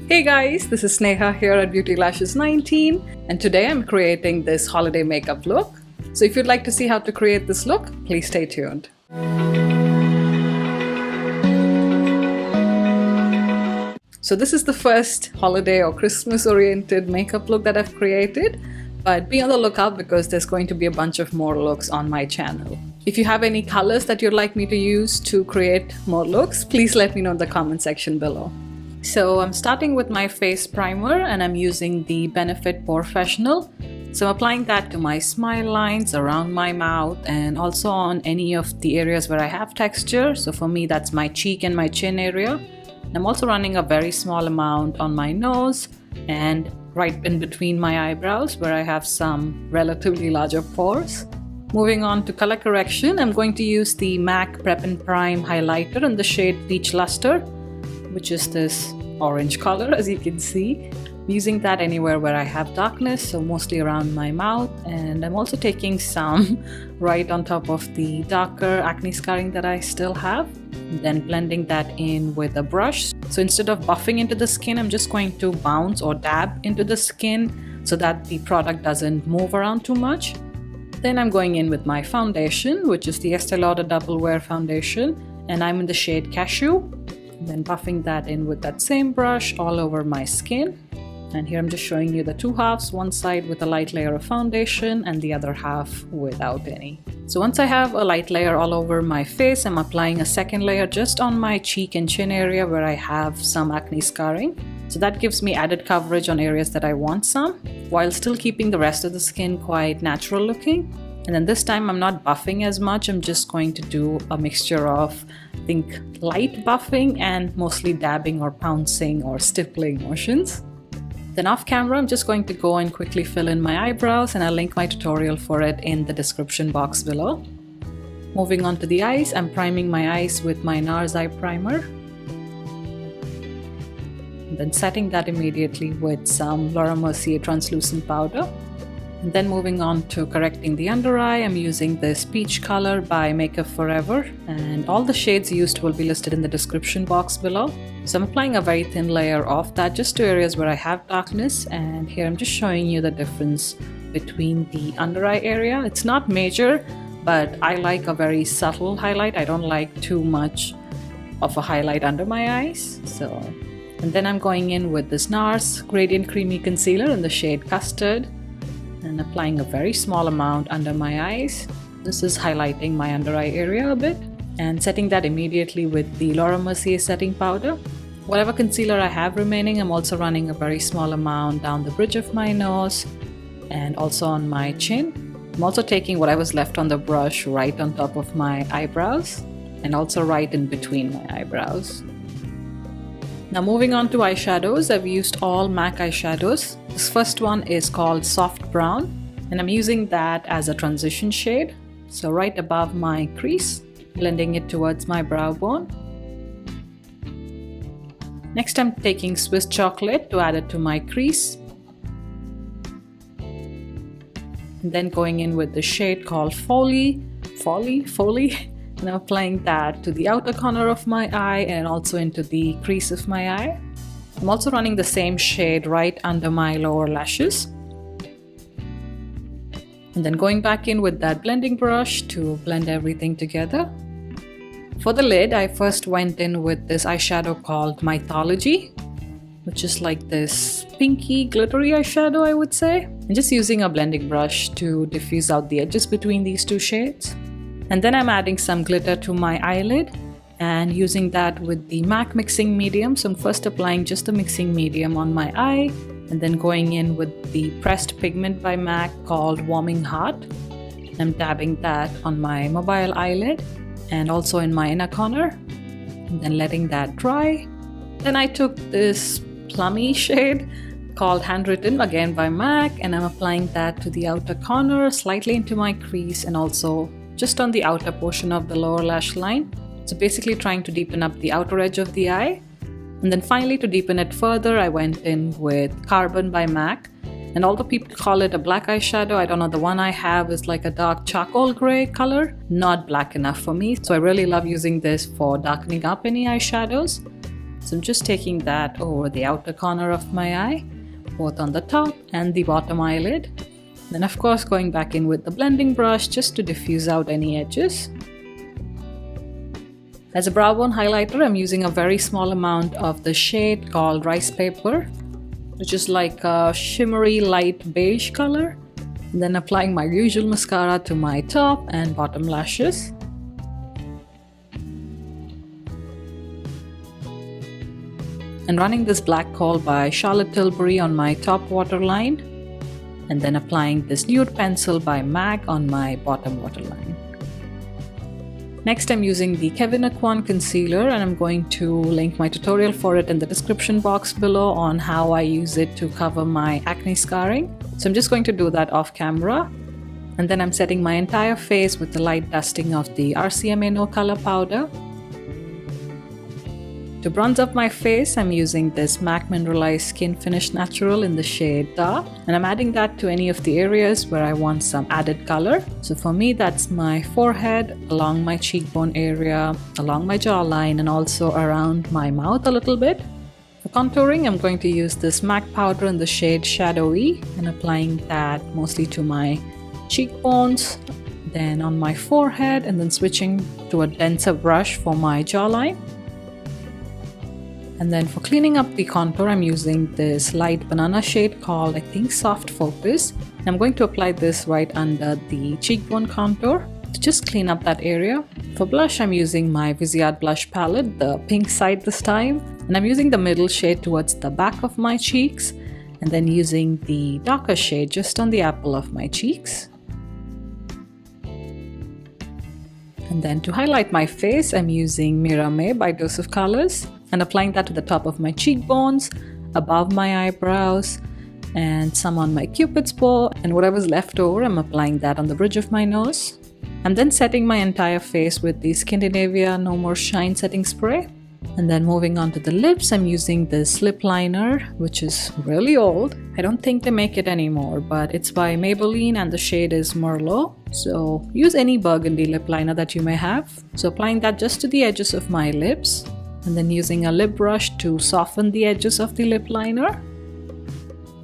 Hey guys, this is Sneha here at Beautylashes19 and today I'm creating this holiday makeup look. So if you'd like to see how to create this look, please stay tuned. So this is the first holiday or Christmas oriented makeup look that I've created, but be on the lookout because there's going to be a bunch of more looks on my channel. If you have any colors that you'd like me to use to create more looks, please let me know in the comment section below. So I'm starting with my face primer and I'm using the Benefit Professional. So I'm applying that to my smile lines, around my mouth, and also on any of the areas where I have texture. So for me, that's my cheek and my chin area. I'm also running a very small amount on my nose and right in between my eyebrows where I have some relatively larger pores. Moving on to color correction, I'm going to use the MAC Prep and Prime highlighter in the shade Peach Luster, which is this orange color, as you can see. I'm using that anywhere where I have darkness, so mostly around my mouth, and I'm also taking some right on top of the darker acne scarring that I still have, and then blending that in with a brush. So instead of buffing into the skin, I'm just going to bounce or dab into the skin so that the product doesn't move around too much. Then I'm going in with my foundation, which is the Estee Lauder Double Wear Foundation, and I'm in the shade Cashew. And then buffing that in with that same brush all over my skin. And here I'm just showing you the two halves, one side with a light layer of foundation and the other half without any. So once I have a light layer all over my face, I'm applying a second layer just on my cheek and chin area where I have some acne scarring. So that gives me added coverage on areas that I want some, while still keeping the rest of the skin quite natural looking. And then this time I'm not buffing as much, I'm just going to do a mixture of, I think, light buffing and mostly dabbing or pouncing or stippling motions. Then off camera, I'm just going to go and quickly fill in my eyebrows, and I'll link my tutorial for it in the description box below. Moving on to the eyes, I'm priming my eyes with my NARS eye primer. And then setting that immediately with some Laura Mercier translucent powder. And then moving on to correcting the under eye, I'm using this peach color by Makeup Forever, and all the shades used will be listed in the description box below. So I'm applying a very thin layer of that just to areas where I have darkness, and here I'm just showing you the difference between the under eye area. It's not major, but I like a very subtle highlight. I don't like too much of a highlight under my eyes. And then I'm going in with this NARS Gradient Creamy Concealer in the shade Custard, and applying a very small amount under my eyes. This is highlighting my under eye area a bit, and setting that immediately with the Laura Mercier setting powder. Whatever concealer I have remaining, I'm also running a very small amount down the bridge of my nose and also on my chin. I'm also taking whatever's left on the brush right on top of my eyebrows and also right in between my eyebrows. Now moving on to eyeshadows, I've used all MAC eyeshadows. This first one is called Soft Brown, and I'm using that as a transition shade. So right above my crease, blending it towards my brow bone. Next I'm taking Swiss Chocolate to add it to my crease. And then going in with the shade called Folie. And I'm applying that to the outer corner of my eye and also into the crease of my eye. I'm also running the same shade right under my lower lashes. And then going back in with that blending brush to blend everything together. For the lid, I first went in with this eyeshadow called Mythology, which is like this pinky glittery eyeshadow, I would say. And just using a blending brush to diffuse out the edges between these two shades. And then I'm adding some glitter to my eyelid and using that with the MAC mixing medium. So I'm first applying just the mixing medium on my eye and then going in with the pressed pigment by MAC called Warming Heart. I'm dabbing that on my mobile eyelid and also in my inner corner and then letting that dry. Then I took this plummy shade called Handwritten, again by MAC, and I'm applying that to the outer corner, slightly into my crease and also just on the outer portion of the lower lash line. So basically trying to deepen up the outer edge of the eye. And then finally, to deepen it further, I went in with Carbon by MAC. And although people call it a black eyeshadow, I don't know, the one I have is like a dark charcoal gray color, not black enough for me. So I really love using this for darkening up any eyeshadows. So I'm just taking that over the outer corner of my eye, both on the top and the bottom eyelid. Then of course going back in with the blending brush just to diffuse out any edges. As a brow bone highlighter, I'm using a very small amount of the shade called Ricepaper, which is like a shimmery light beige color. And then applying my usual mascara to my top and bottom lashes. And running this black coal by Charlotte Tilbury on my top waterline. And then applying this nude pencil by MAC on my bottom waterline. Next, I'm using the Kevyn Aucoin concealer, and I'm going to link my tutorial for it in the description box below on how I use it to cover my acne scarring. So I'm just going to do that off camera. And then I'm setting my entire face with the light dusting of the RCMA No Color powder. To bronze up my face, I'm using this MAC Mineralized Skin Finish Natural in the shade Dark, and I'm adding that to any of the areas where I want some added color. So for me, that's my forehead, along my cheekbone area, along my jawline, and also around my mouth a little bit. For contouring, I'm going to use this MAC powder in the shade Shadowy and applying that mostly to my cheekbones, then on my forehead, and then switching to a denser brush for my jawline. And then for cleaning up the contour, I'm using this light banana shade called, I think, Soft Focus. And I'm going to apply this right under the cheekbone contour to just clean up that area. For blush, I'm using my Viseart blush palette, the pink side this time. And I'm using the middle shade towards the back of my cheeks. And then using the darker shade just on the apple of my cheeks. And then to highlight my face, I'm using Mira May by Dose of Colors. And applying that to the top of my cheekbones, above my eyebrows, and some on my cupid's bow, and whatever's left over, I'm applying that on the bridge of my nose. I'm then setting my entire face with the Skindinavia No More Shine setting spray. And then moving on to the lips, I'm using this lip liner, which is really old. I don't think they make it anymore, but it's by Maybelline and the shade is Merlot. So use any burgundy lip liner that you may have. So applying that just to the edges of my lips. And then using a lip brush to soften the edges of the lip liner.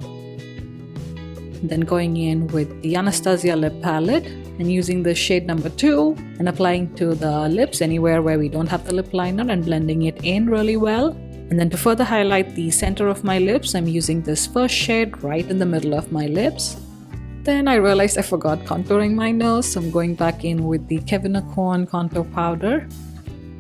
And then going in with the Anastasia lip palette and using the shade number 2 and applying to the lips anywhere where we don't have the lip liner and blending it in really well. And then to further highlight the center of my lips, I'm using this first shade right in the middle of my lips. Then I realized I forgot contouring my nose, so I'm going back in with the Kevyn Aucoin contour powder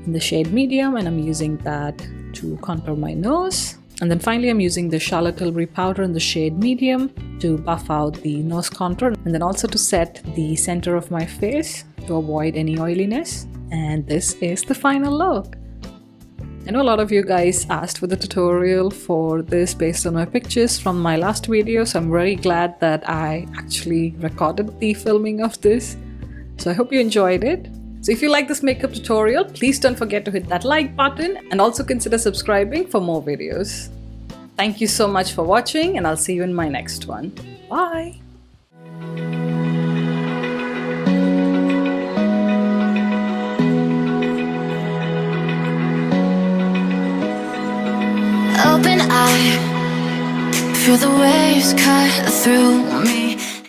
in the shade medium, and I'm using that to contour my nose. And then finally I'm using the Charlotte Tilbury powder in the shade medium to buff out the nose contour, and then also to set the center of my face to avoid any oiliness. And this is the final look. I know a lot of you guys asked for the tutorial for this based on my pictures from my last video, so I'm very glad that I actually recorded the filming of this. So I hope you enjoyed it. So if you like this makeup tutorial, please don't forget to hit that like button and also consider subscribing for more videos. Thank you so much for watching, and I'll see you in my next one. Bye! Open eye, feel the waves cut through me.